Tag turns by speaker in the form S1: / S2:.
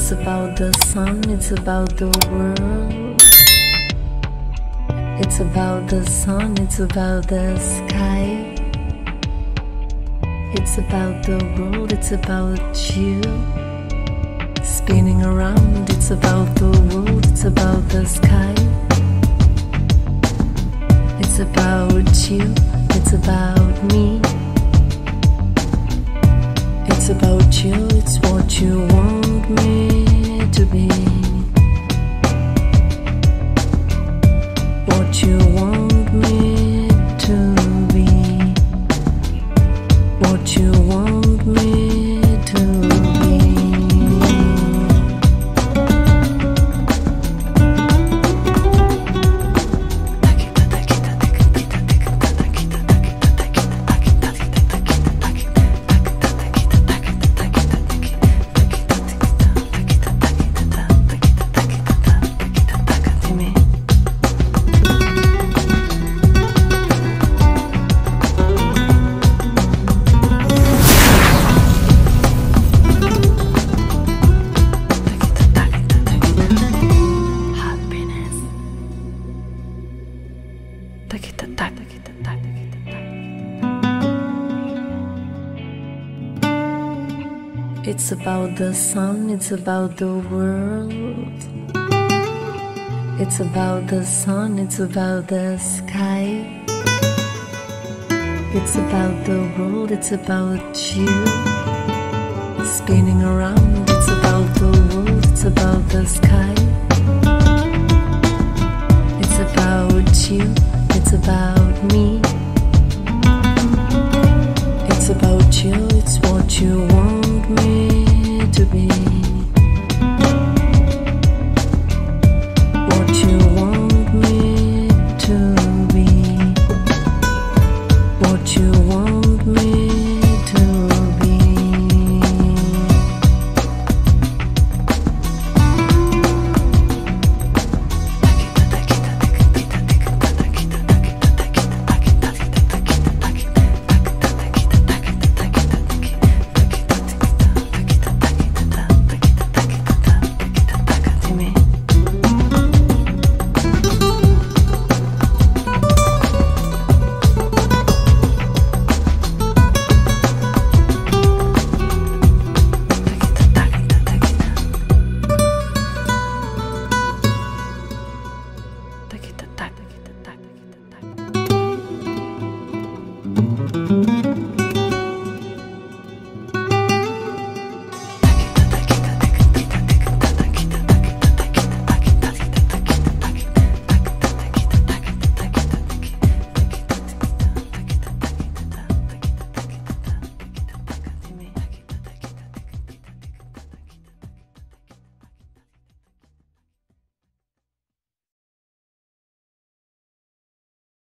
S1: It's about the sun, it's about the world. It's about the sun, it's about the sky. It's about the world, it's about you. Spinning around, it's about the world, it's about the sky. It's about you, it's about me. It's about you, it's what you want me to be. What you want me to be. What you want me to be. It's about the sun, it's about the world. It's about the sun, it's about the sky. It's about the world, it's about you. Spinning around, it's about the world, it's about the sky. It's about you, it's about me. It's about you, it's what you want me to be. What you want me to be. What you want me to be. Dime.